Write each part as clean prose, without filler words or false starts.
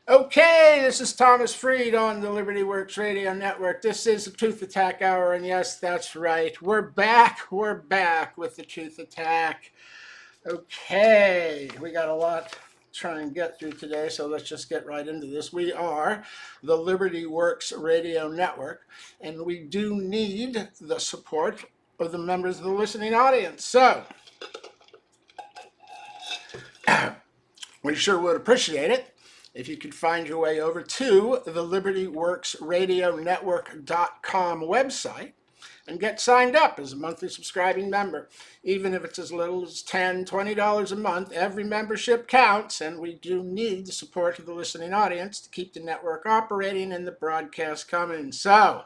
Okay, this is Thomas Freed on the Liberty Works Radio Network. This is the Truth Attack Hour, and yes, that's right. We're back. We're back with the Truth Attack. Okay, we got a lot to try and get through today, so let's just get right into this. We are the Liberty Works Radio Network, and we do need the support of the members of the listening audience. So, we sure would appreciate it if you could find your way over to the LibertyWorksRadioNetwork.com website and get signed up as a monthly subscribing member. Even if it's as little as $10, $20 a month, every membership counts, and we do need the support of the listening audience to keep the network operating and the broadcast coming. So,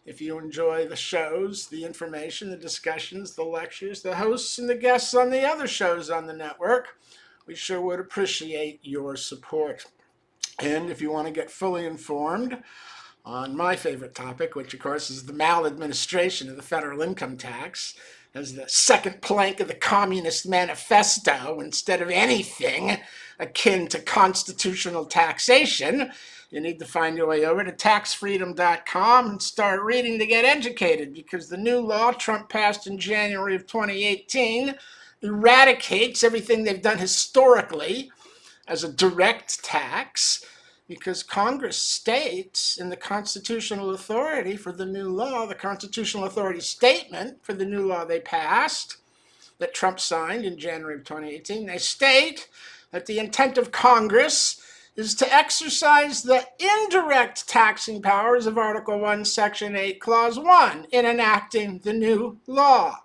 if you enjoy the shows, the information, the discussions, the lectures, the hosts, and the guests on the other shows on the network, we sure would appreciate your support. And if you want to get fully informed on my favorite topic, which of course is the maladministration of the federal income tax, as the second plank of the Communist Manifesto, instead of anything akin to constitutional taxation, you need to find your way over to taxfreedom.com and start reading to get educated, because the new law Trump passed in January of 2018 eradicates everything they've done historically as a direct tax, because Congress states in the constitutional authority for the new law, the constitutional authority statement for the new law they passed, that Trump signed in January of 2018, they state that the intent of Congress is to exercise the indirect taxing powers of Article 1, Section 8, Clause 1 in enacting the new law,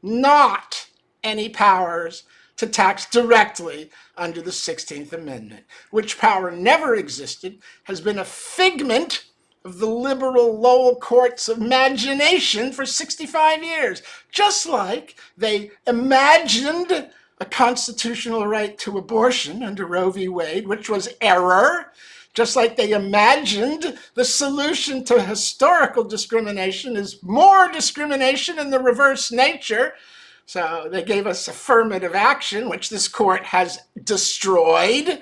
not any powers to tax directly under the 16th Amendment, which power never existed, has been a figment of the liberal lower court's imagination for 65 years. Just like they imagined a constitutional right to abortion under Roe v. Wade, which was error, just like they imagined the solution to historical discrimination is more discrimination in the reverse nature. So they gave us affirmative action, which this court has destroyed.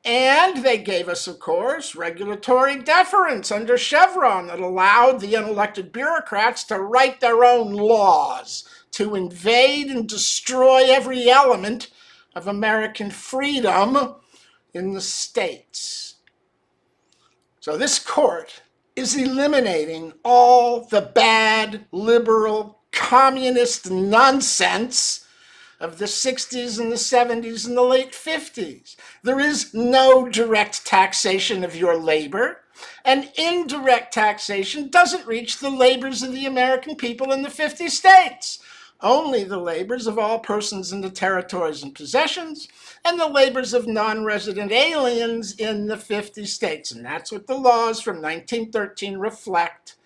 And they gave us, of course, regulatory deference under Chevron that allowed the unelected bureaucrats to write their own laws, to invade and destroy every element of American freedom in the states. So this court is eliminating all the bad liberal communist nonsense of the 60s and the 70s and the late 50s. There is no direct taxation of your labor, and indirect taxation doesn't reach the labors of the American people in the 50 states. Only the labors of all persons in the territories and possessions, and the labors of non-resident aliens in the 50 states. And that's what the laws from 1913 reflect.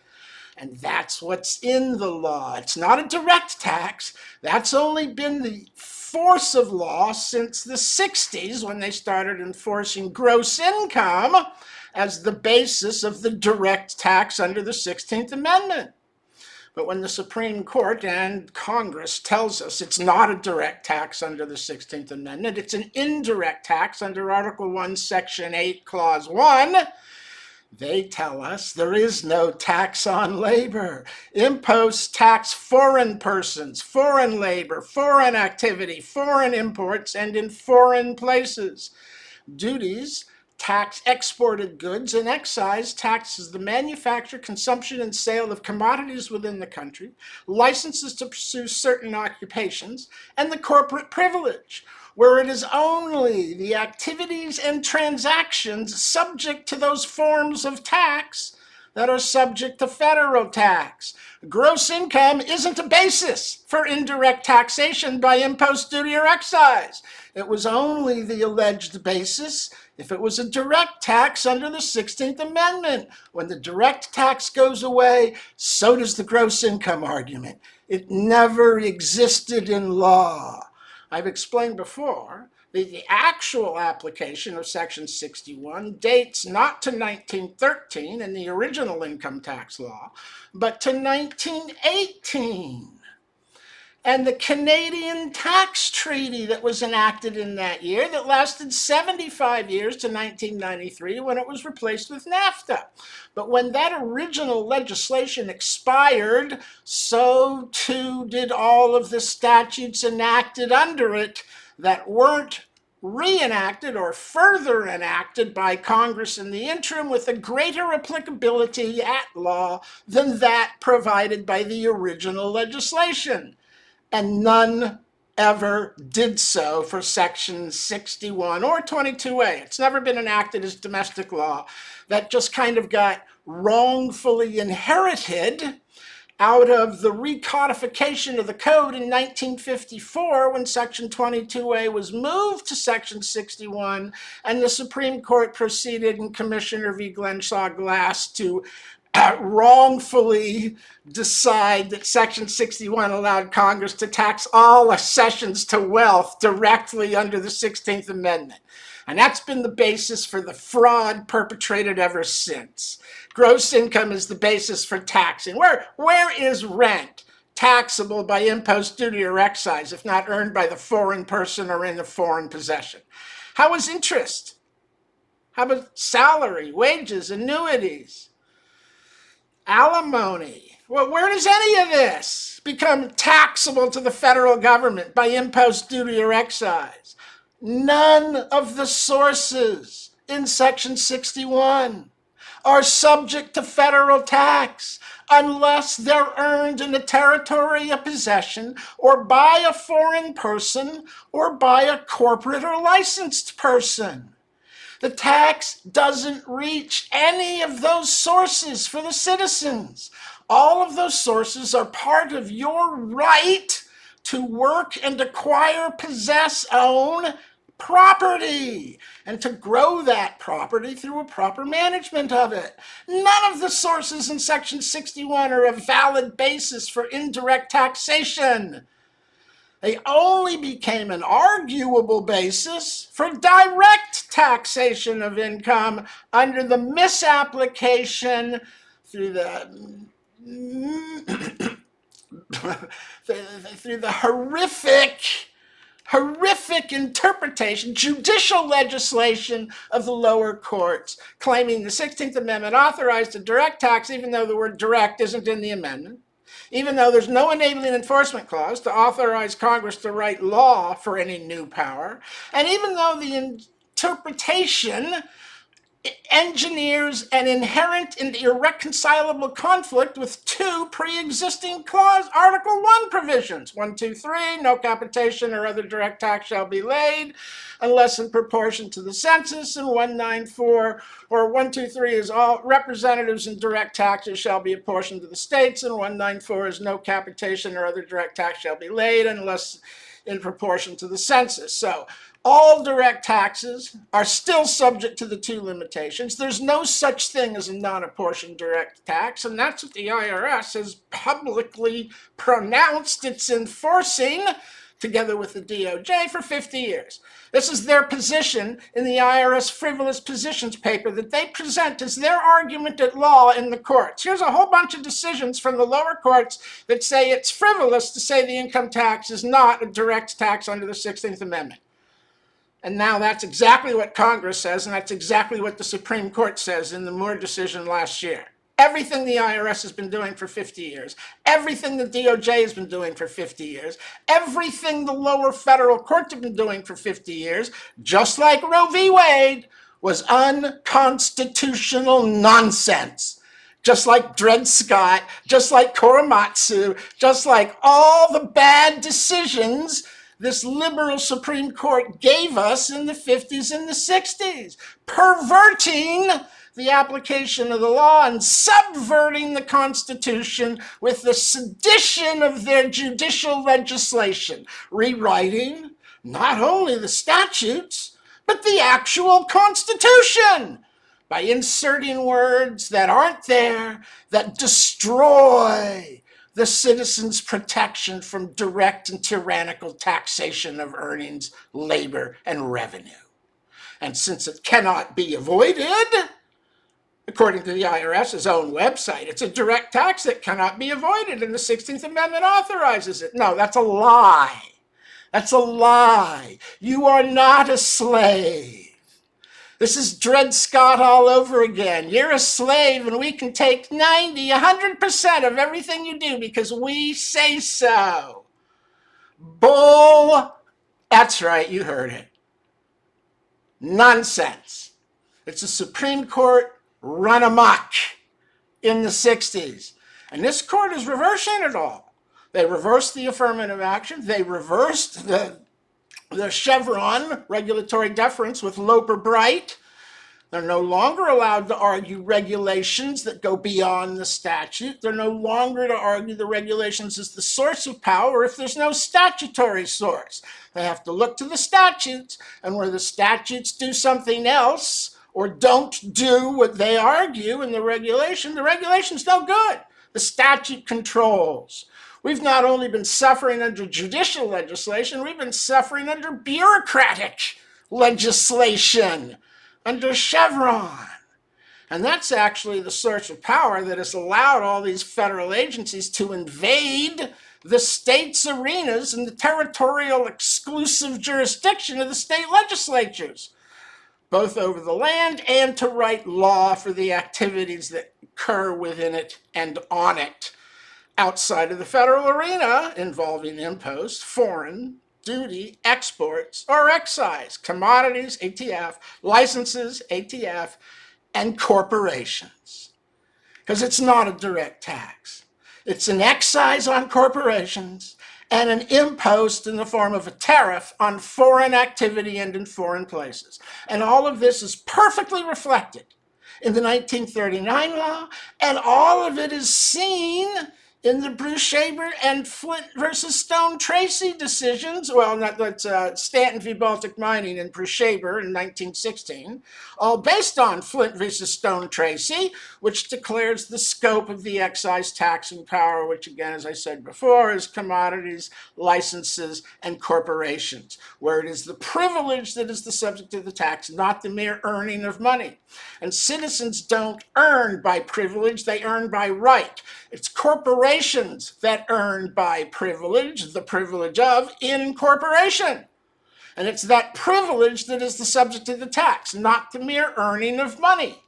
And that's what's in the law. It's not a direct tax. That's only been the force of law since the 60s, when they started enforcing gross income as the basis of the direct tax under the 16th Amendment. But when the Supreme Court and Congress tells us it's not a direct tax under the 16th Amendment, it's an indirect tax under Article 1, Section 8, Clause 1, they tell us there is no tax on labor. Imposts tax foreign persons, foreign labor, foreign activity, foreign imports, and in foreign places. Duties tax exported goods, and excise taxes the manufacture, consumption, and sale of commodities within the country, licenses to pursue certain occupations, and the corporate privilege, where it is only the activities and transactions subject to those forms of tax that are subject to federal tax. Gross income isn't a basis for indirect taxation by impost, duty, or excise. It was only the alleged basis if it was a direct tax under the 16th Amendment. When the direct tax goes away, so does the gross income argument. It never existed in law. I've explained before that the actual application of Section 61 dates not to 1913 in the original income tax law, but to 1918. and the Canadian Tax Treaty that was enacted in that year that lasted 75 years to 1993 when it was replaced with NAFTA. But when that original legislation expired, so too did all of the statutes enacted under it that weren't reenacted or further enacted by Congress in the interim with a greater applicability at law than that provided by the original legislation. And none ever did so for Section 61 or 22A. It's never been enacted as domestic law. That just kind of got wrongfully inherited out of the recodification of the code in 1954 when Section 22A was moved to Section 61 and the Supreme Court proceeded in Commissioner v. Glenshaw Glass to wrongfully decide that Section 61 allowed Congress to tax all accessions to wealth directly under the 16th Amendment. And that's been the basis for the fraud perpetrated ever since. Gross income is the basis for taxing. Where is rent taxable by impost, duty, or excise if not earned by the foreign person or in a foreign possession? How is interest? How about salary, wages, annuities, alimony? Well, where does any of this become taxable to the federal government by impost, duty, or excise? None of the sources in Section 61 are subject to federal tax unless they're earned in a territory of possession or by a foreign person or by a corporate or licensed person. The tax doesn't reach any of those sources for the citizens. All of those sources are part of your right to work and acquire, possess, own property, and to grow that property through a proper management of it. None of the sources in Section 61 are a valid basis for indirect taxation. They only became an arguable basis for direct taxation of income under the misapplication through the horrific interpretation, judicial legislation of the lower courts, claiming the 16th Amendment authorized a direct tax, even though the word direct isn't in the amendment, even though there's no enabling enforcement clause to authorize Congress to write law for any new power, and even though the interpretation engineers an inherent and irreconcilable conflict with two pre-existing Article 1 provisions. 1, 2, 3, no capitation or other direct tax shall be laid unless in proportion to the census, and 194, or 123 is all representatives and direct taxes shall be apportioned to the states, and 194 is no capitation or other direct tax shall be laid unless in proportion to the census. So all direct taxes are still subject to the two limitations. There's no such thing as a non-apportioned direct tax, and that's what the IRS has publicly pronounced it's enforcing, together with the DOJ, for 50 years. This is their position in the IRS frivolous positions paper that they present as their argument at law in the courts. Here's a whole bunch of decisions from the lower courts that say it's frivolous to say the income tax is not a direct tax under the 16th Amendment. And now that's exactly what Congress says, and that's exactly what the Supreme Court says in the Moore decision last year. Everything the IRS has been doing for 50 years, everything the DOJ has been doing for 50 years, everything the lower federal courts have been doing for 50 years, just like Roe v. Wade, was unconstitutional nonsense. Just like Dred Scott, just like Korematsu, just like all the bad decisions this liberal Supreme Court gave us in the 50s and the 60s, perverting the application of the law and subverting the Constitution with the sedition of their judicial legislation, rewriting not only the statutes, but the actual Constitution by inserting words that aren't there, that destroy the citizens' protection from direct and tyrannical taxation of earnings, labor, and revenue. And since it cannot be avoided, According to the IRS's own website, it's a direct tax that cannot be avoided, and the 16th Amendment authorizes it. No, that's a lie. That's a lie. You are not a slave. This is Dred Scott all over again. You're a slave, and we can take 90, 100% of everything you do because we say so. Bull. That's right, you heard it. Nonsense. It's a Supreme Court run amok in the 60s. And this court is reversing it all. They reversed the affirmative action. They reversed the Chevron regulatory deference with Loper Bright. They're no longer allowed to argue regulations that go beyond the statute. They're no longer to argue the regulations as the source of power if there's no statutory source. They have to look to the statutes, and where the statutes do something else or don't do what they argue in the regulation's no good. The statute controls. We've not only been suffering under judicial legislation, we've been suffering under bureaucratic legislation, under Chevron. And that's actually the source of power that has allowed all these federal agencies to invade the state's arenas and the territorial exclusive jurisdiction of the state legislatures, both over the land and to write law for the activities that occur within it and on it. Outside of the federal arena, involving impost, foreign, duty, exports, or excise, commodities, ATF, licenses, ATF, and corporations. Because it's not a direct tax. It's an excise on corporations and an impost in the form of a tariff on foreign activity and in foreign places. And all of this is perfectly reflected in the 1939 law, and all of it is seen in the Bruce-Shaber and Flint versus Stone-Tracy decisions, that's Stanton v. Baltic Mining and Bruce-Shaber in 1916, all based on Flint versus Stone-Tracy, which declares the scope of the excise taxing power, which again, as I said before, is commodities, licenses, and corporations, where it is the privilege that is the subject of the tax, not the mere earning of money. And citizens don't earn by privilege, they earn by right. It's corporations that earn by privilege, the privilege of incorporation. And it's that privilege that is the subject of the tax, not the mere earning of money.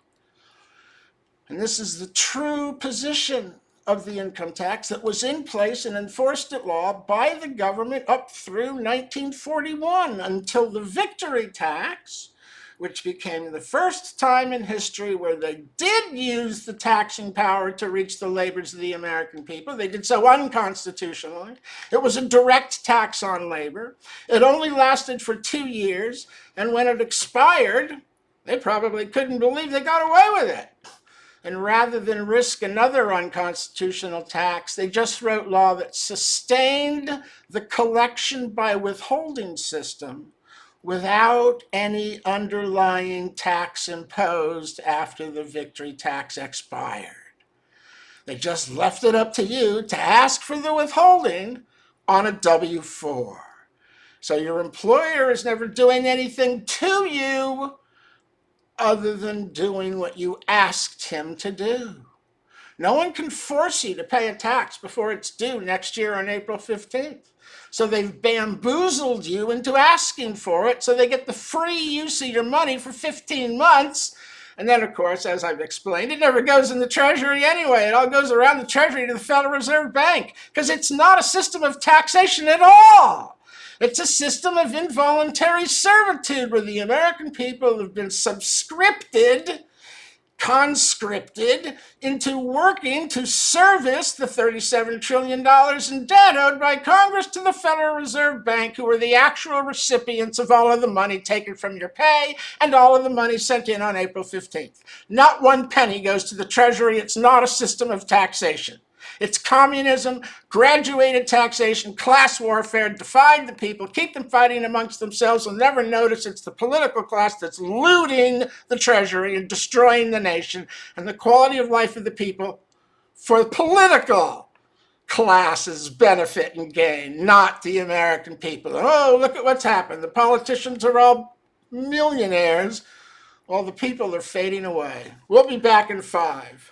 And this is the true position of the income tax that was in place and enforced at law by the government up through 1941 until the victory tax, which became the first time in history where they did use the taxing power to reach the labors of the American people. They did so unconstitutionally. It was a direct tax on labor. It only lasted for 2 years, and when it expired, they probably couldn't believe they got away with it. And rather than risk another unconstitutional tax, they just wrote law that sustained the collection by withholding system without any underlying tax imposed after the victory tax expired. They just left it up to you to ask for the withholding on a W-4. So your employer is never doing anything to you other than doing what you asked him to do. No one can force you to pay a tax before it's due next year on April 15th. So they've bamboozled you into asking for it so they get the free use of your money for 15 months. And then, of course, as I've explained, it never goes in the Treasury anyway. It all goes around the Treasury to the Federal Reserve Bank because it's not a system of taxation at all. It's a system of involuntary servitude where the American people have been conscripted into working to service the $37 trillion in debt owed by Congress to the Federal Reserve Bank, who are the actual recipients of all of the money taken from your pay and all of the money sent in on April 15th. Not one penny goes to the Treasury. It's not a system of taxation. It's communism, graduated taxation, class warfare, divide the people, keep them fighting amongst themselves, and never notice it's the political class that's looting the Treasury and destroying the nation and the quality of life of the people for the political class's benefit and gain, not the American people. Oh, look at what's happened. The politicians are all millionaires. All the people are fading away. We'll be back in 5.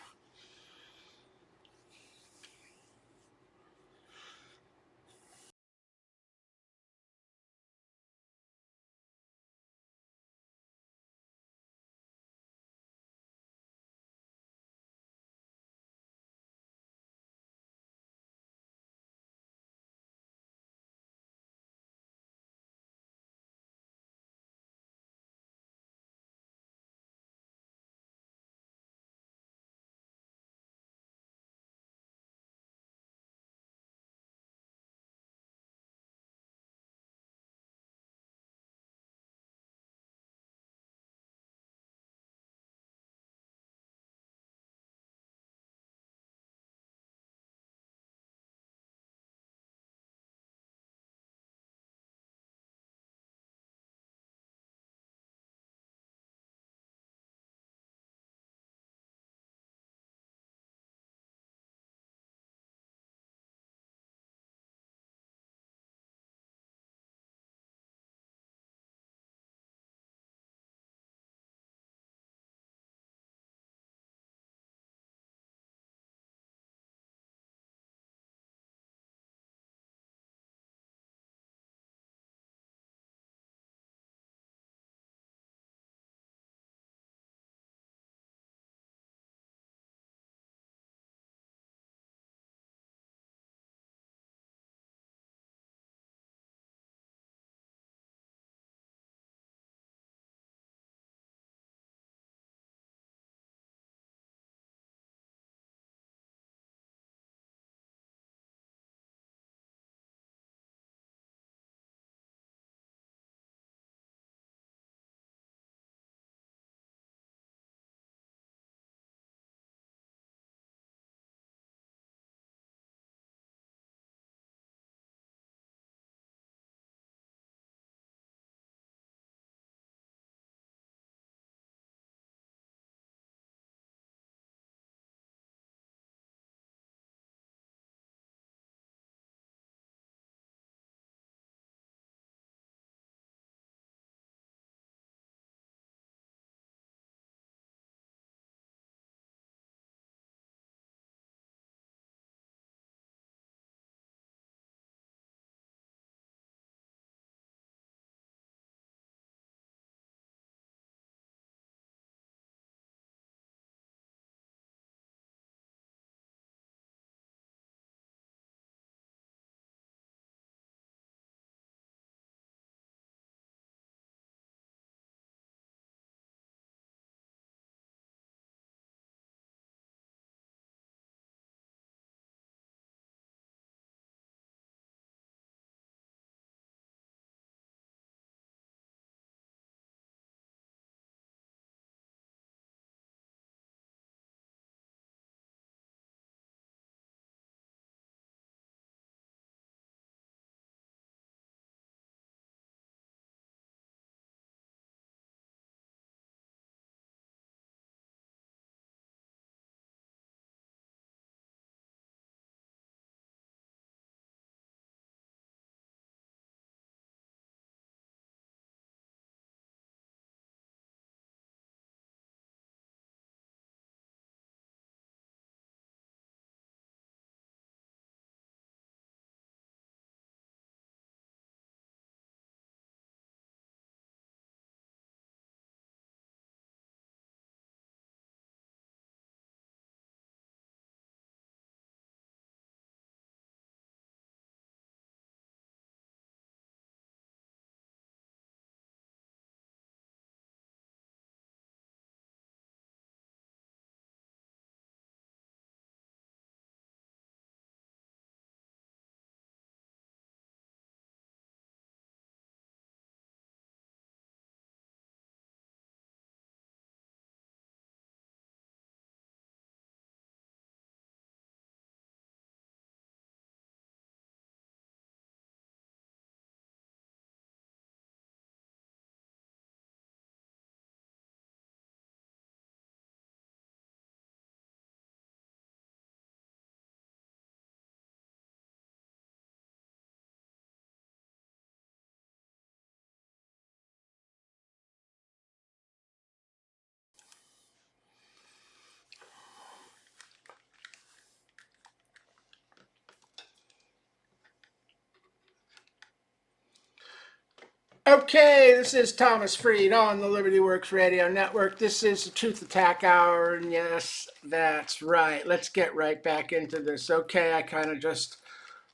Okay, this is Thomas Freed on the Liberty Works Radio Network. This is the Truth Attack Hour, and yes, that's right. Let's get right back into this. Okay, I kind of just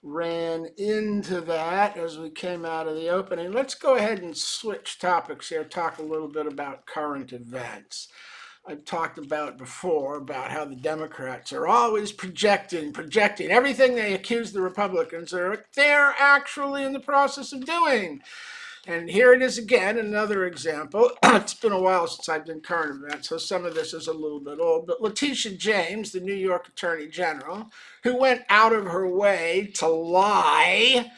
ran into that as we came out of the opening. Let's go ahead and switch topics here, talk a little bit about current events. I've talked about before about how the Democrats are always projecting everything they accuse the Republicans of, they're actually in the process of doing. And here it is again, another example. It's been a while since I've done current events, so some of this is a little bit old. But Letitia James, the New York Attorney General, who went out of her way to lie,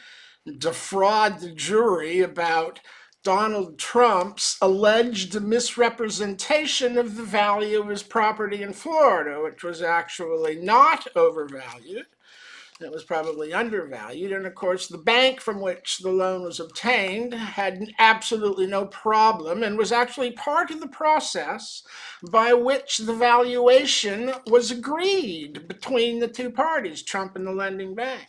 defraud the jury about Donald Trump's alleged misrepresentation of the value of his property in Florida, which was actually not overvalued. It was probably undervalued. And of course, the bank from which the loan was obtained had absolutely no problem and was actually part of the process by which the valuation was agreed between the two parties, Trump and the lending bank.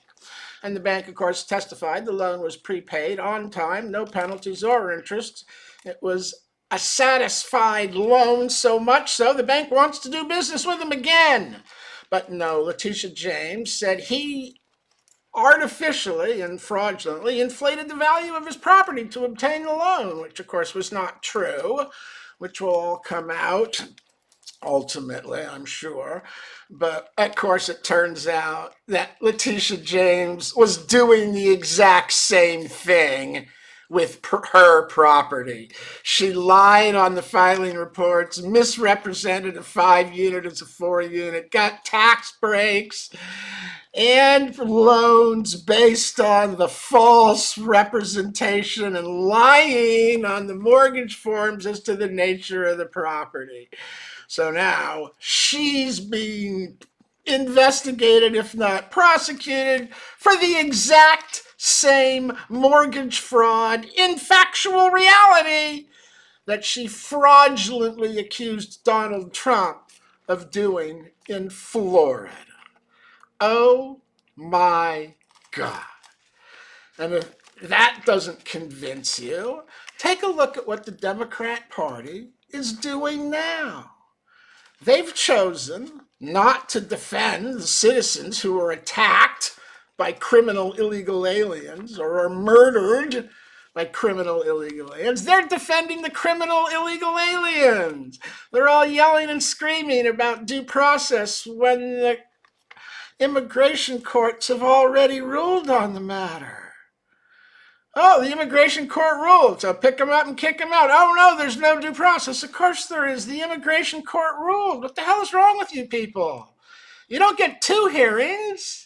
And the bank, of course, testified the loan was prepaid on time, no penalties or interest. It was a satisfied loan, so much so the bank wants to do business with them again. But no, Letitia James said he artificially and fraudulently inflated the value of his property to obtain the loan, which of course was not true, which will all come out ultimately, I'm sure. But of course, it turns out that Letitia James was doing the exact same thing with her property. She lied on the filing reports, misrepresented a 5-unit as a 4-unit, got tax breaks and loans based on the false representation and lying on the mortgage forms as to the nature of the property. So now she's being investigated, if not prosecuted, for the exact same mortgage fraud in factual reality that she fraudulently accused Donald Trump of doing in Florida. Oh my God. And if that doesn't convince you, take a look at what the Democrat Party is doing now. They've chosen not to defend the citizens who are attacked by criminal illegal aliens or are murdered by criminal illegal aliens. They're defending the criminal illegal aliens. They're all yelling and screaming about due process when the immigration courts have already ruled on the matter. Oh, the immigration court ruled, so pick them up and kick them out. Oh no, there's no due process. Of course there is. The immigration court ruled. What the hell is wrong with you people? You don't get 2 hearings.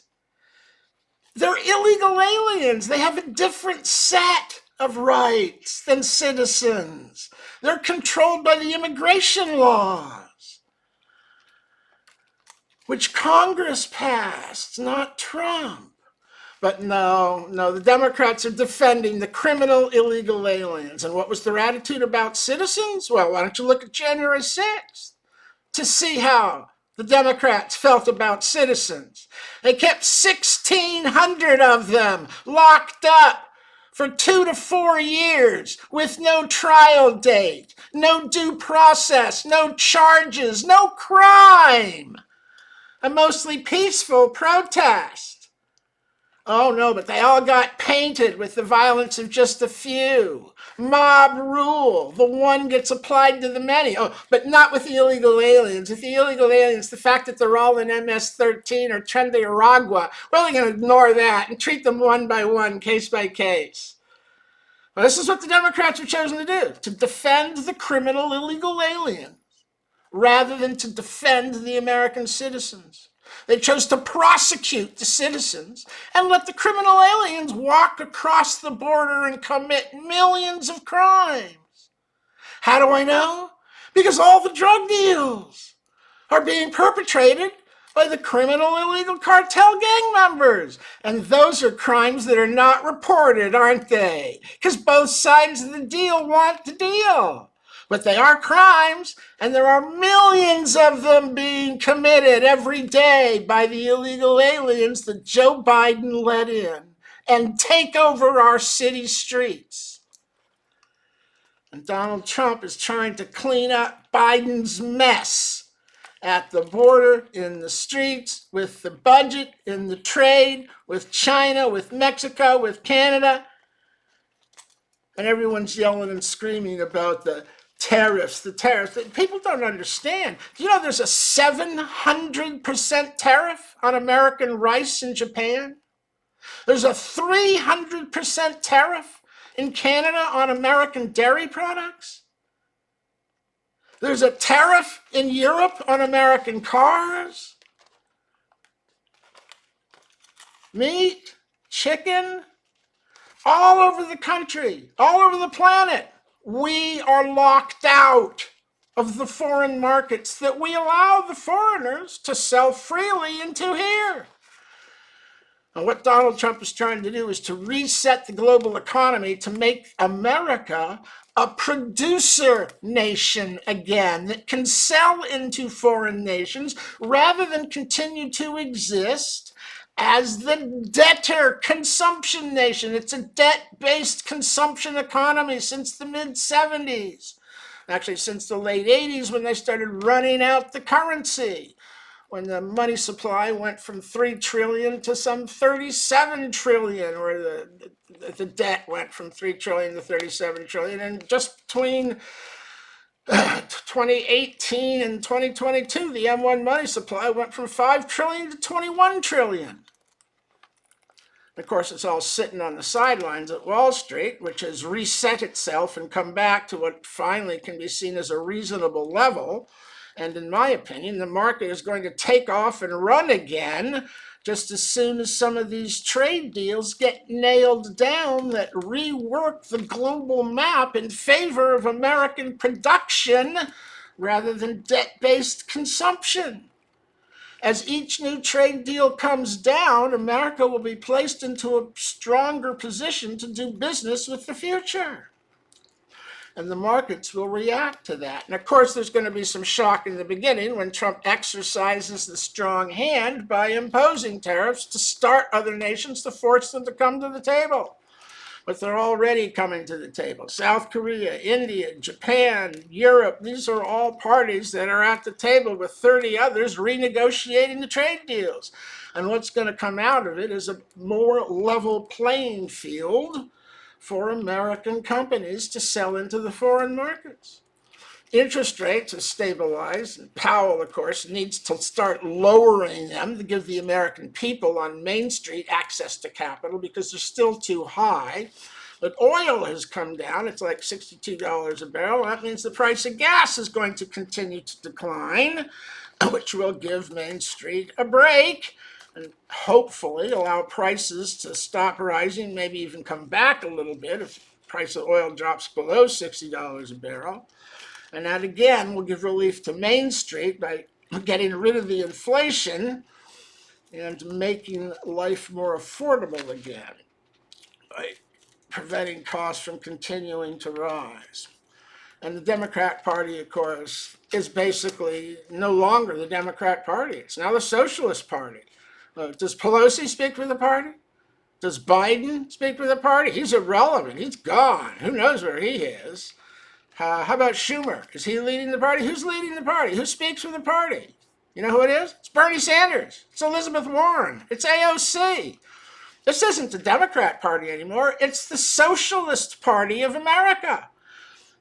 They're illegal aliens. They have a different set of rights than citizens. They're controlled by the immigration laws, which Congress passed, not Trump. But no, the Democrats are defending the criminal illegal aliens. And what was their attitude about citizens? Well, why don't you look at January 6th to see how the Democrats felt about citizens. They kept 1,600 of them locked up for 2 to 4 years with no trial date, no due process, no charges, no crime. A mostly peaceful protest. Oh no, but they all got painted with the violence of just a few. Mob rule. The one gets applied to the many. Oh, but not with the illegal aliens. With the illegal aliens, the fact that they're all in MS-13 or Trinidad, we're going to ignore that and treat them one by one, case by case. Well, this is what the Democrats have chosen to do, to defend the criminal illegal aliens rather than to defend the American citizens. They chose to prosecute the citizens and let the criminal aliens walk across the border and commit millions of crimes. How do I know? Because all the drug deals are being perpetrated by the criminal illegal cartel gang members. And those are crimes that are not reported, aren't they? Because both sides of the deal want the deal. But they are crimes, and there are millions of them being committed every day by the illegal aliens that Joe Biden let in and take over our city streets. And Donald Trump is trying to clean up Biden's mess at the border, in the streets, with the budget, in the trade, with China, with Mexico, with Canada. And everyone's yelling and screaming about the tariffs, the tariffs. People don't understand. Do you know there's a 700% tariff on American rice in Japan? There's a 300% tariff in Canada on American dairy products. There's a tariff in Europe on American cars, meat, chicken, all over the country, all over the planet. We are locked out of the foreign markets that we allow the foreigners to sell freely into here. And what Donald Trump is trying to do is to reset the global economy to make America a producer nation again that can sell into foreign nations rather than continue to exist as the debtor consumption nation. It's a debt-based consumption economy since the mid-70s. Actually, since the late 80s when they started running out the currency, when the money supply went from 3 trillion to some 37 trillion, or the debt went from 3 trillion to 37 trillion. And just between 2018 and 2022, the M1 money supply went from 5 trillion to 21 trillion. Of course, it's all sitting on the sidelines at Wall Street, which has reset itself and come back to what finally can be seen as a reasonable level. And in my opinion, the market is going to take off and run again just as soon as some of these trade deals get nailed down that rework the global map in favor of American production rather than debt-based consumption. As each new trade deal comes down, America will be placed into a stronger position to do business with the future. And the markets will react to that. And of course, there's going to be some shock in the beginning when Trump exercises the strong hand by imposing tariffs to start other nations to force them to come to the table. But they're already coming to the table. South Korea, India, Japan, Europe, these are all parties that are at the table with 30 others renegotiating the trade deals. And what's going to come out of it is a more level playing field for American companies to sell into the foreign markets. Interest rates have stabilized, and Powell, of course, needs to start lowering them to give the American people on Main Street access to capital because they're still too high. But oil has come down. It's like $62 a barrel. That means the price of gas is going to continue to decline, which will give Main Street a break and hopefully allow prices to stop rising, maybe even come back a little bit if the price of oil drops below $60 a barrel. And that again will give relief to Main Street by getting rid of the inflation and making life more affordable again by preventing costs from continuing to rise. And the Democrat Party, of course, is basically no longer the Democrat Party. It's now the Socialist Party. Does Pelosi speak for the party? Does Biden speak for the party? He's irrelevant. He's gone. Who knows where he is? How about Schumer? Is he leading the party? Who's leading the party? Who speaks for the party? You know who it is? It's Bernie Sanders. It's Elizabeth Warren. It's AOC. This isn't the Democrat Party anymore. It's the Socialist Party of America.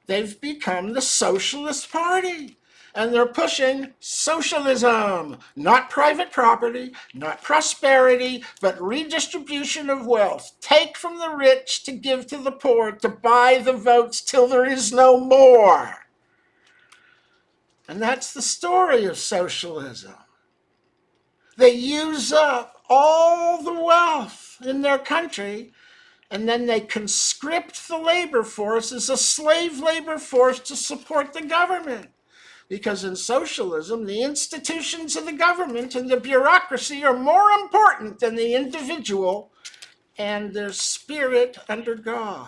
They've become the Socialist Party. And they're pushing socialism, not private property, not prosperity, but redistribution of wealth. Take from the rich to give to the poor, to buy the votes till there is no more. And that's the story of socialism. They use up all the wealth in their country, and then they conscript the labor force as a slave labor force to support the government. Because in socialism, the institutions of the government and the bureaucracy are more important than the individual and their spirit under God.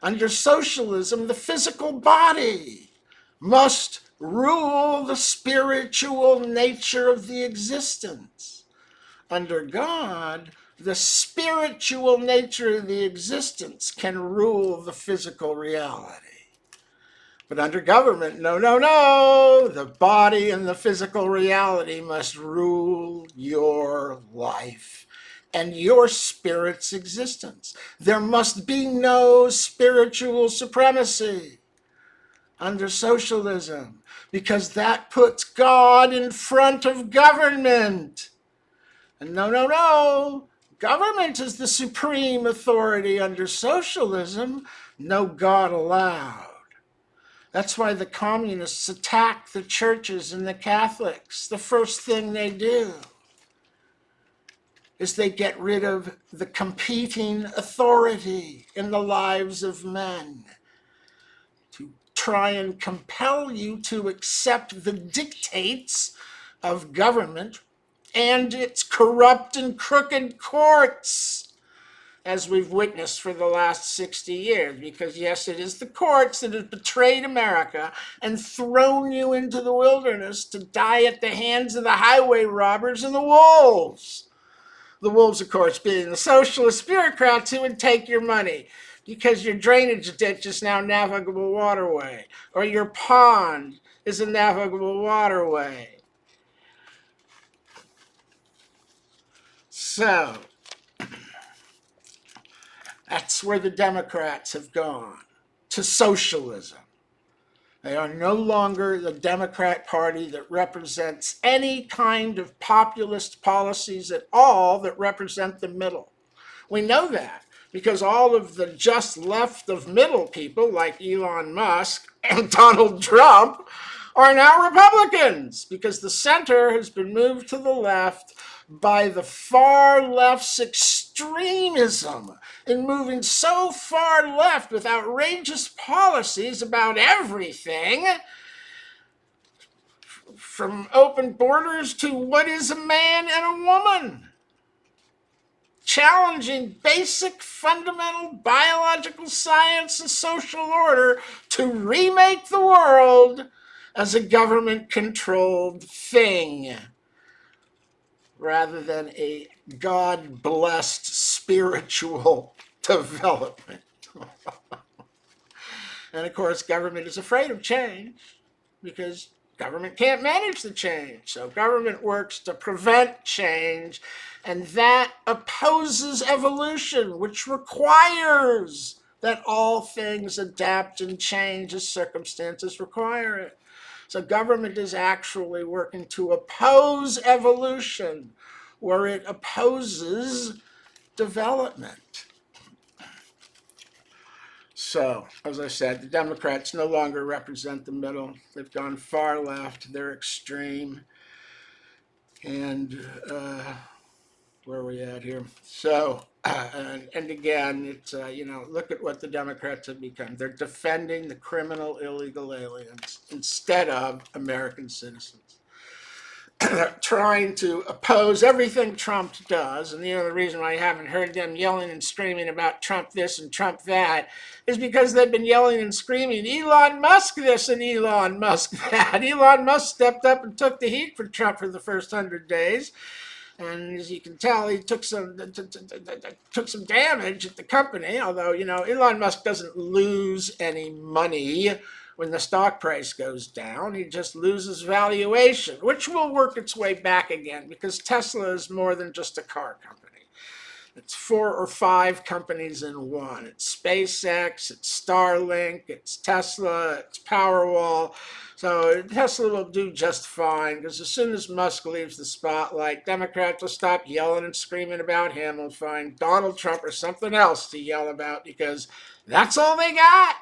Under socialism, the physical body must rule the spiritual nature of the existence. Under God, the spiritual nature of the existence can rule the physical reality. But under government, no, no, no. The body and the physical reality must rule your life and your spirit's existence. There must be no spiritual supremacy under socialism, because that puts God in front of government. And no, no, no. Government is the supreme authority under socialism. No God allowed. That's why the communists attack the churches and the Catholics. The first thing they do is they get rid of the competing authority in the lives of men to try and compel you to accept the dictates of government and its corrupt and crooked courts, as we've witnessed for the last 60 years. Because yes, it is the courts that have betrayed America and thrown you into the wilderness to die at the hands of the highway robbers and the wolves. The wolves, of course, being the socialist bureaucrats who would take your money because your drainage ditch is now navigable waterway, or your pond is a navigable waterway. So that's where the Democrats have gone, to socialism. They are no longer the Democrat Party that represents any kind of populist policies at all that represent the middle. We know that because all of the just left of middle people like Elon Musk and Donald Trump are now Republicans, because the center has been moved to the left by the far left's extremism in moving so far left with outrageous policies about everything, from open borders to what is a man and a woman, challenging basic fundamental biological science and social order to remake the world as a government-controlled thing rather than a God-blessed spiritual development. And of course, government is afraid of change because government can't manage the change. So government works to prevent change, and that opposes evolution, which requires that all things adapt and change as circumstances require it. So government is actually working to oppose evolution, where it opposes development. So, as I said, the Democrats no longer represent the middle. They've gone far left. They're extreme. And where are we at here? So, and again, it's, look at what the Democrats have become. They're defending the criminal illegal aliens instead of American citizens. Trying to oppose everything Trump does. And the only reason why I haven't heard them yelling and screaming about Trump this and Trump that is because they've been yelling and screaming, Elon Musk this and Elon Musk that. Elon Musk stepped up and took the heat for Trump for the first 100 days. And as you can tell, he took some damage at the company, although, Elon Musk doesn't lose any money when the stock price goes down. He just loses valuation, which will work its way back again, because Tesla is more than just a car company. It's 4 or 5 companies in one. It's SpaceX, it's Starlink, it's Tesla, it's Powerwall. So Tesla will do just fine, because as soon as Musk leaves the spotlight, Democrats will stop yelling and screaming about him. We'll find Donald Trump or something else to yell about, because that's all they got.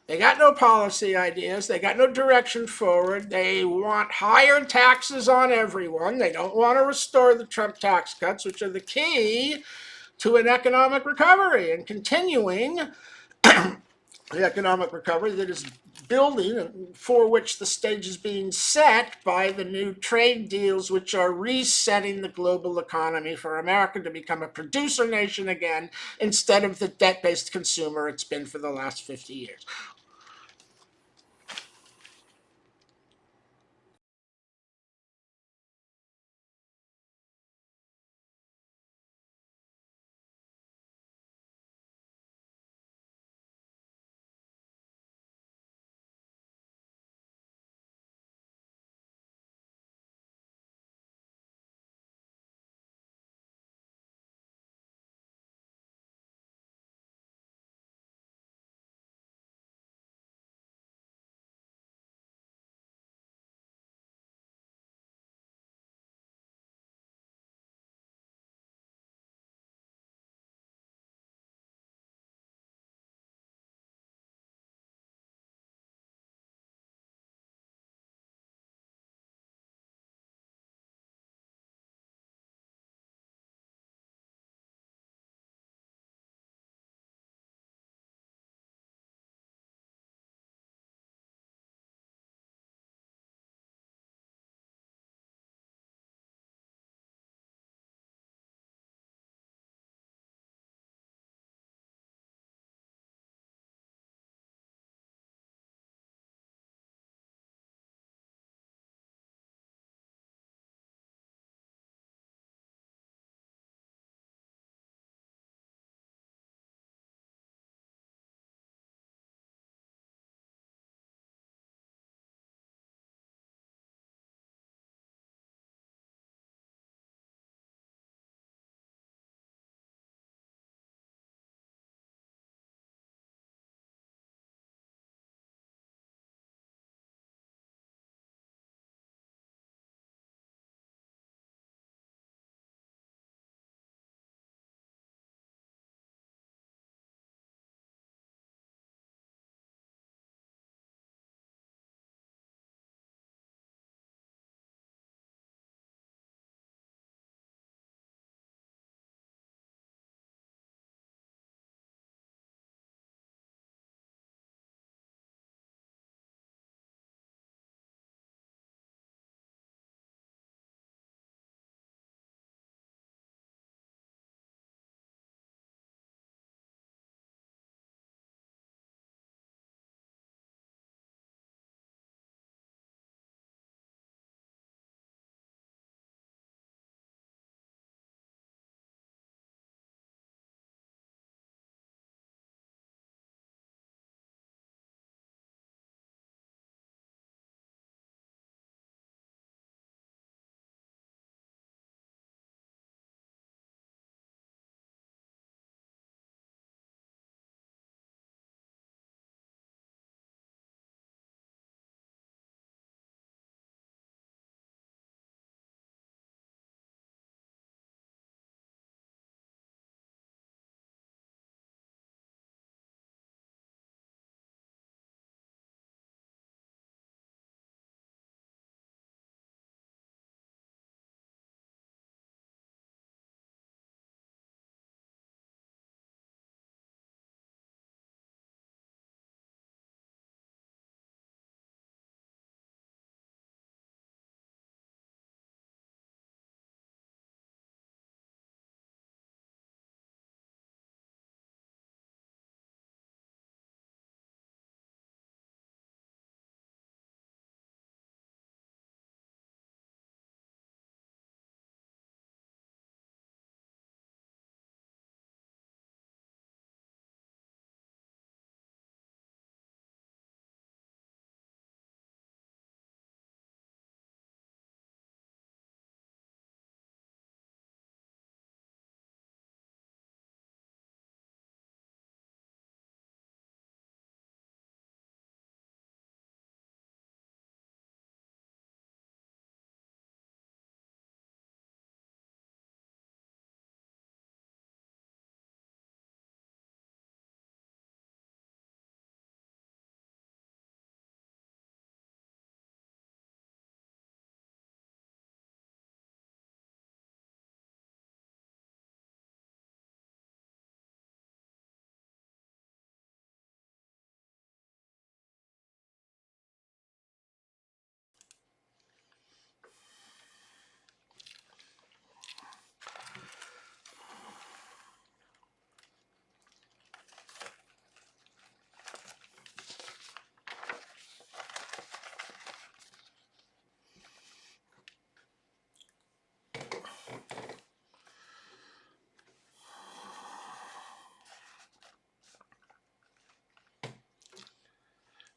They got no policy ideas. They got no direction forward. They want higher taxes on everyone. They don't want to restore the Trump tax cuts, which are the key to an economic recovery and continuing the economic recovery that is building, and for which the stage is being set by the new trade deals, which are resetting the global economy for America to become a producer nation again instead of the debt-based consumer it's been for the last 50 years.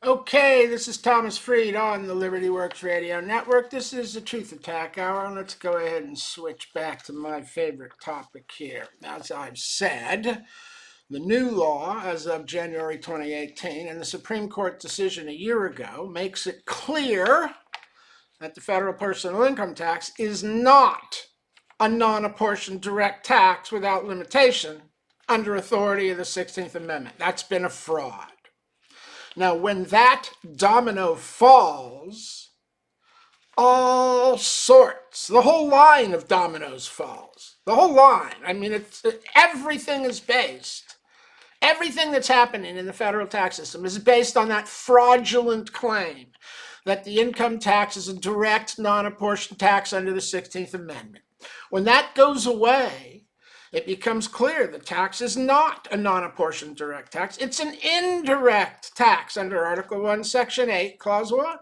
Okay, this is Thomas Freed on the Liberty Works Radio Network. This is the Truth Attack Hour, and let's go ahead and switch back to my favorite topic here. As I've said, the new law as of January 2018 and the Supreme Court decision a year ago makes it clear that the federal personal income tax is not a non-apportioned direct tax without limitation under authority of the 16th Amendment. That's been a fraud. Now, when that domino falls, all sorts, the whole line of dominoes falls. The whole line. I mean, everything is based. Everything that's happening in the federal tax system is based on that fraudulent claim that the income tax is a direct non-apportioned tax under the 16th Amendment. When that goes away, it becomes clear the tax is not a non-apportioned direct tax. It's an indirect tax under Article 1, Section 8, Clause 1.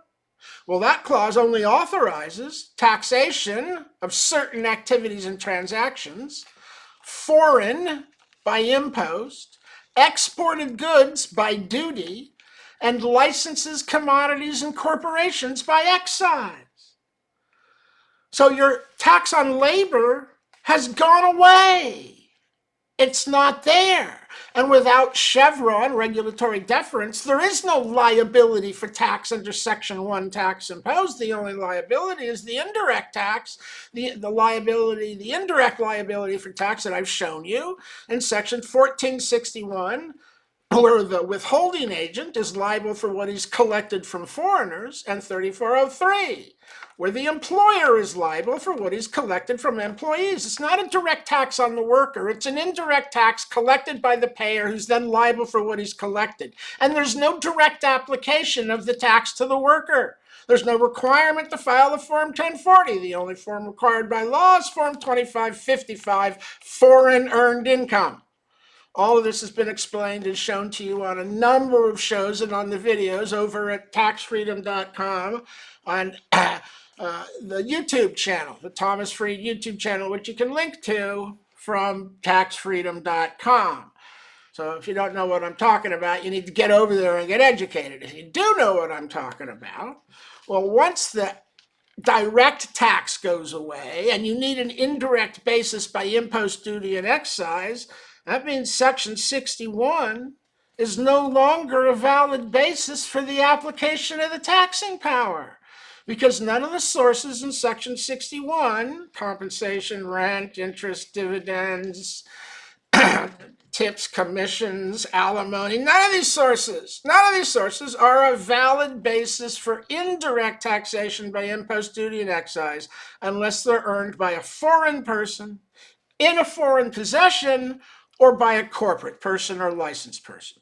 Well, that clause only authorizes taxation of certain activities and transactions, foreign by impost, exported goods by duty, and licenses, commodities, and corporations by excise. So your tax on labor has gone away. It's not there. And without Chevron regulatory deference, there is no liability for tax under Section 1 tax imposed. The only liability is the indirect tax, the indirect liability for tax that I've shown you in Section 1461, where the withholding agent is liable for what he's collected from foreigners, and 3403, where the employer is liable for what he's collected from employees. It's not a direct tax on the worker. It's an indirect tax collected by the payer who's then liable for what he's collected. And there's no direct application of the tax to the worker. There's no requirement to file a Form 1040. The only form required by law is Form 2555, foreign earned income. All of this has been explained and shown to you on a number of shows and on the videos over at taxfreedom.com on the YouTube channel, the Thomas Freed YouTube channel, which you can link to from taxfreedom.com. So if you don't know what I'm talking about, you need to get over there and get educated. If you do know what I'm talking about, well, once the direct tax goes away and you need an indirect basis by impost, duty, and excise, that means Section 61 is no longer a valid basis for the application of the taxing power, because none of the sources in Section 61, compensation, rent, interest, dividends, tips, commissions, alimony, none of these sources are a valid basis for indirect taxation by impost, duty, and excise unless they're earned by a foreign person, in a foreign possession, or by a corporate person or licensed person.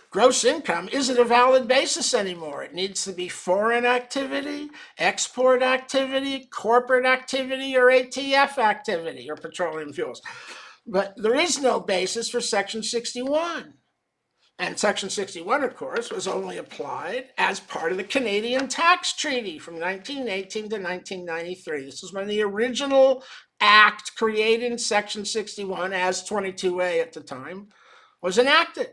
Gross income isn't a valid basis anymore. It needs to be foreign activity, export activity, corporate activity, or ATF activity, or petroleum fuels. But there is no basis for Section 61. And Section 61, of course, was only applied as part of the Canadian Tax Treaty from 1918 to 1993. This is when the original act creating Section 61, as 22A at the time, was enacted.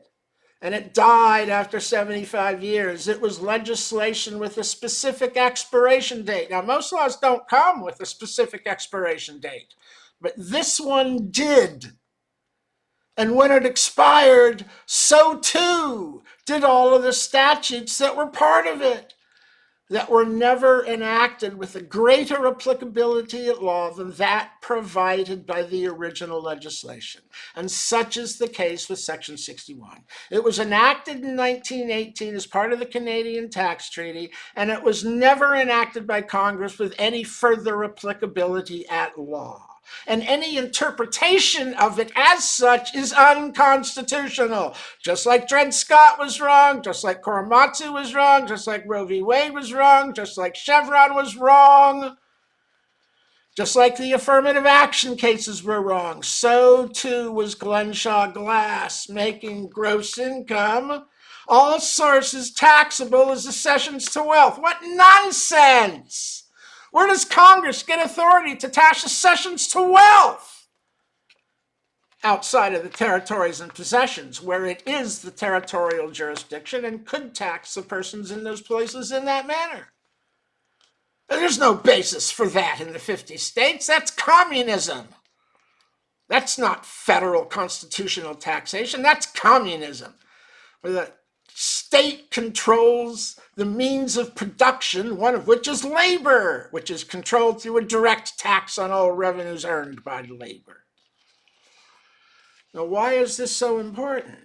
And it died after 75 years. It was legislation with a specific expiration date. Now, most laws don't come with a specific expiration date, but this one did. And when it expired, so too did all of the statutes that were part of it, that were never enacted with a greater applicability at law than that provided by the original legislation. And such is the case with Section 61. It was enacted in 1918 as part of the Canadian Tax Treaty, and it was never enacted by Congress with any further applicability at law. And any interpretation of it as such is unconstitutional. Just like Dred Scott was wrong, just like Korematsu was wrong, just like Roe v. Wade was wrong, just like Chevron was wrong, just like the affirmative action cases were wrong, so too was Glenshaw Glass, making gross income all sources taxable as accessions to wealth. What nonsense! Where does Congress get authority to attach accessions to wealth? outside of the territories and possessions where it is the territorial jurisdiction and could tax the persons in those places in that manner. There's no basis for that in the 50 states. That's communism. That's not federal constitutional taxation. That's communism, where the state controls the means of production, one of which is labor, which is controlled through a direct tax on all revenues earned by labor. Now, why is this so important?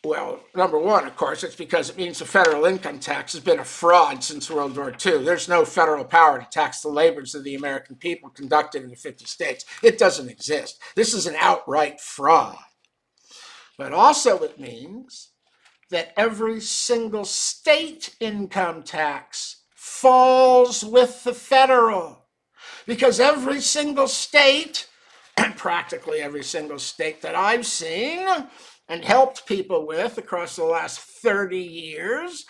Well, number one, of course, it's because it means the federal income tax has been a fraud since World War II. There's no federal power to tax the labors of the American people conducted in the 50 states. It doesn't exist. This is an outright fraud. But also it means that every single state income tax falls with the federal, because every single state, practically every single state that I've seen and helped people with across the last 30 years,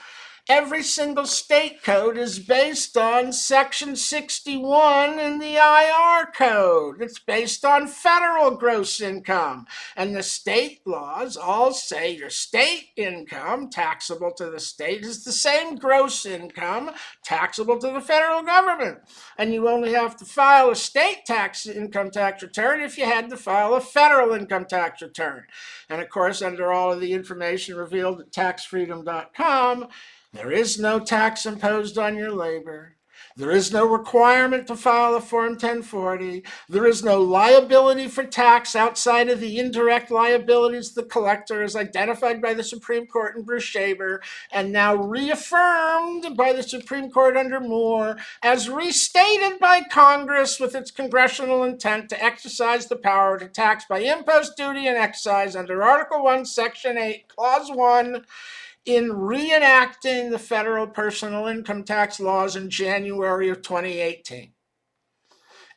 every single state code is based on Section 61 in the IR code. It's based on federal gross income. And the state laws all say your state income taxable to the state is the same gross income taxable to the federal government. And you only have to file a state income tax return if you had to file a federal income tax return. And of course, under all of the information revealed at taxfreedom.com, there is no tax imposed on your labor. There is no requirement to file a Form 1040. There is no liability for tax outside of the indirect liabilities of the collector as identified by the Supreme Court in Bruce Shaber and now reaffirmed by the Supreme Court under Moore as restated by Congress with its congressional intent to exercise the power to tax by impost, duty, and excise under Article 1, Section 8, Clause 1, in reenacting the federal personal income tax laws in January of 2018.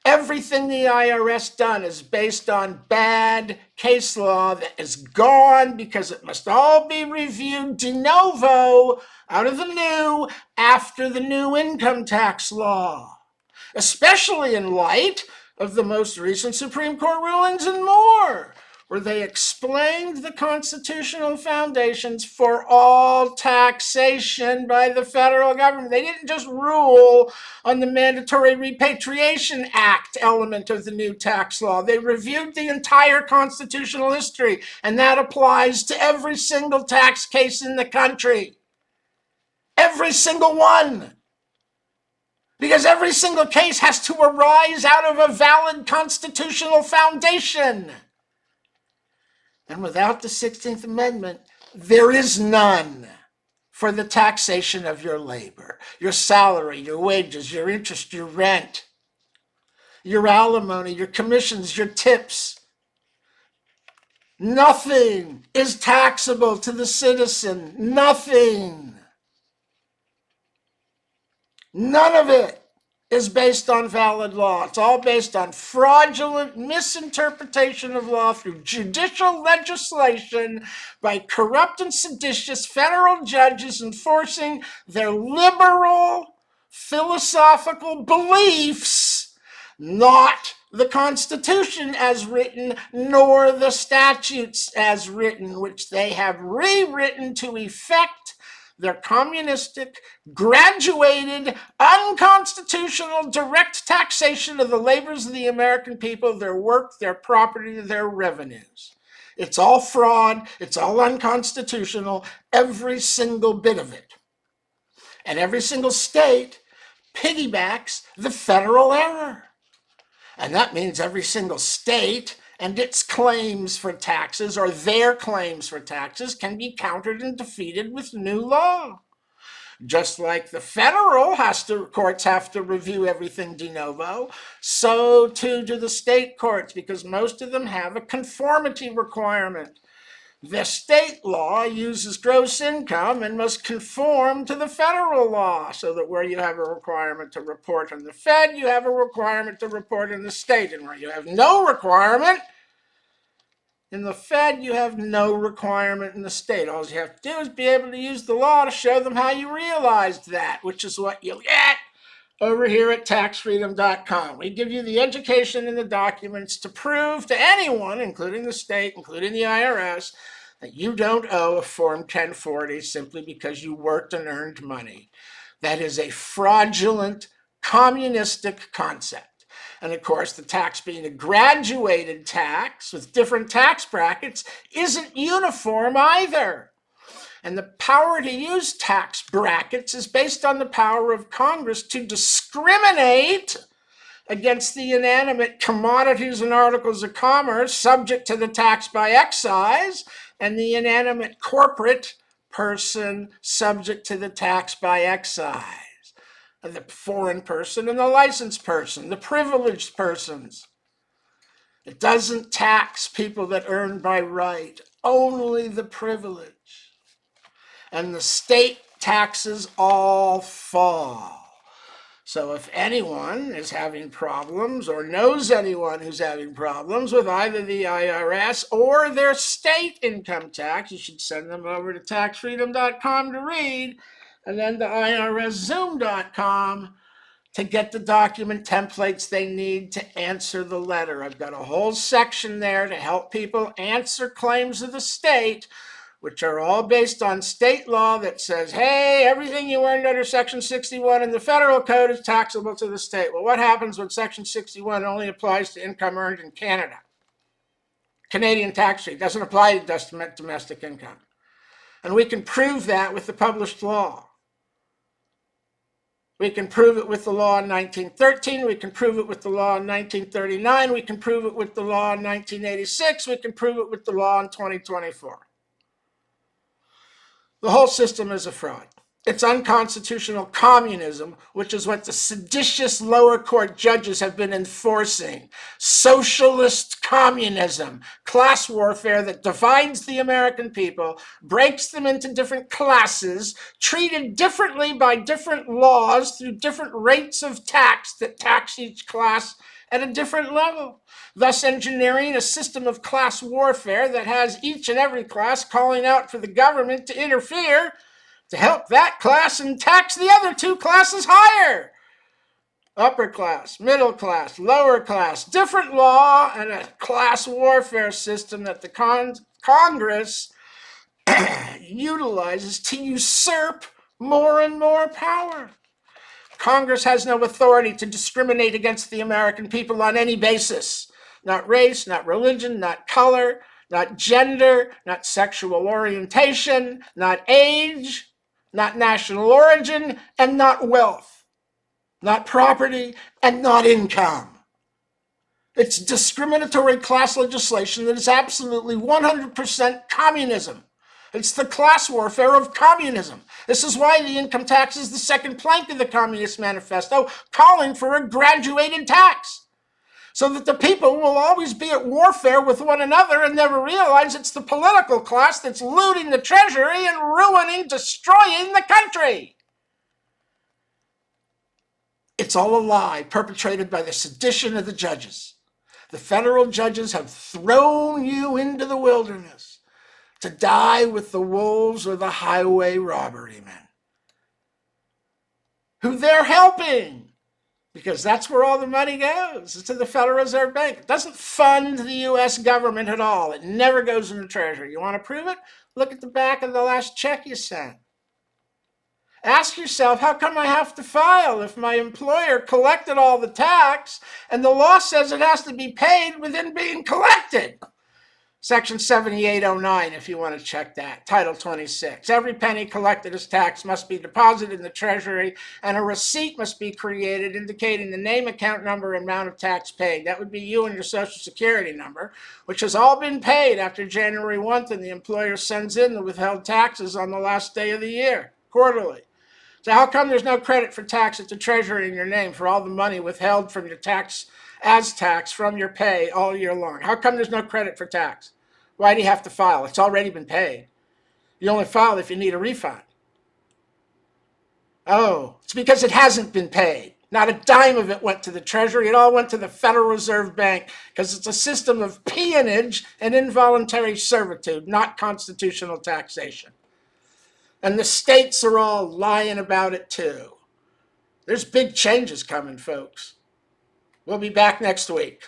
Everything the IRS done is based on bad case law that is gone because it must all be reviewed de novo out of the new after the new income tax law, especially in light of the most recent Supreme Court rulings and more, where they explained the constitutional foundations for all taxation by the federal government. They didn't just rule on the Mandatory Repatriation Act element of the new tax law. They reviewed the entire constitutional history, and that applies to every single tax case in the country. Every single one. Because every single case has to arise out of a valid constitutional foundation. And without the 16th Amendment, there is none for the taxation of your labor, your salary, your wages, your interest, your rent, your alimony, your commissions, your tips. Nothing is taxable to the citizen. Nothing. None of it is based on valid law. It's all based on fraudulent misinterpretation of law through judicial legislation by corrupt and seditious federal judges enforcing their liberal philosophical beliefs, not the Constitution as written, nor the statutes as written, which they have rewritten to effect their communistic, graduated, unconstitutional direct taxation of the labors of the American people, their work, their property, their revenues. It's all fraud. It's all unconstitutional, every single bit of it. And every single state piggybacks the federal error. And that means every single state and its claims for taxes or their claims for taxes can be countered and defeated with new law. Just like the federal courts have to review everything de novo, so too do the state courts, because most of them have a conformity requirement. The state law uses gross income and must conform to the federal law, so that where you have a requirement to report in the Fed, you have a requirement to report in the state. And where you have no requirement in the Fed, you have no requirement in the state. All you have to do is be able to use the law to show them how you realized that, which is what you'll get over here at taxfreedom.com. We give you the education and the documents to prove to anyone, including the state, including the IRS, that you don't owe a Form 1040 simply because you worked and earned money. That is a fraudulent, communistic concept. And of course, the tax being a graduated tax with different tax brackets isn't uniform either. And the power to use tax brackets is based on the power of Congress to discriminate against the inanimate commodities and articles of commerce subject to the tax by excise, and the inanimate corporate person subject to the tax by excise. The foreign person and the licensed person, the privileged persons. It doesn't tax people that earn by right, only the privileged. And the state taxes all fall. So if anyone is having problems or knows anyone who's having problems with either the IRS or their state income tax, you should send them over to taxfreedom.com to read, and then to irszoom.com to get the document templates they need to answer the letter. I've got a whole section there to help people answer claims of the state, which are all based on state law that says, hey, everything you earned under Section 61 in the federal code is taxable to the state. Well, what happens when Section 61 only applies to income earned in Canada? Canadian tax rate doesn't apply to domestic income. And we can prove that with the published law. We can prove it with the law in 1913. We can prove it with the law in 1939. We can prove it with the law in 1986. We can prove it with the law in 2024. The whole system is a fraud. It's unconstitutional communism, which is what the seditious lower court judges have been enforcing. Socialist communism, class warfare that divides the American people, breaks them into different classes, treated differently by different laws through different rates of tax that tax each class at a different level, thus engineering a system of class warfare that has each and every class calling out for the government to interfere to help that class and tax the other two classes higher. Upper class, middle class, lower class, different law, and a class warfare system that the Congress utilizes to usurp more and more power. Congress has no authority to discriminate against the American people on any basis. Not race, not religion, not color, not gender, not sexual orientation, not age, not national origin, and not wealth, not property, and not income. It's discriminatory class legislation that is absolutely 100% communism. It's the class warfare of communism. This is why the income tax is the second plank of the Communist Manifesto, calling for a graduated tax, so that the people will always be at warfare with one another and never realize it's the political class that's looting the treasury and ruining, destroying the country. It's all a lie perpetrated by the sedition of the judges. The federal judges have thrown you into the wilderness to die with the wolves or the highway robbery men, who they're helping, because that's where all the money goes. It's to the Federal Reserve Bank. It doesn't fund the U.S. government at all. It never goes in the Treasury. You want to prove it? Look at the back of the last check you sent. Ask yourself, how come I have to file if my employer collected all the tax and the law says it has to be paid within being collected? Section 7809, if you want to check that. Title 26. Every penny collected as tax must be deposited in the Treasury, and a receipt must be created indicating the name, account number, and amount of tax paid. That would be you and your Social Security number, which has all been paid after January 1st, and the employer sends in the withheld taxes on the last day of the year, quarterly. So how come there's no credit for tax at the Treasury in your name for all the money withheld from your tax as tax from your pay all year long? How come there's no credit for tax? Why do you have to file? It's already been paid. You only file if you need a refund. Oh, it's because it hasn't been paid. Not a dime of it went to the Treasury. It all went to the Federal Reserve Bank, because it's a system of peonage and involuntary servitude, not constitutional taxation. And the states are all lying about it too. There's big changes coming, folks. We'll be back next week.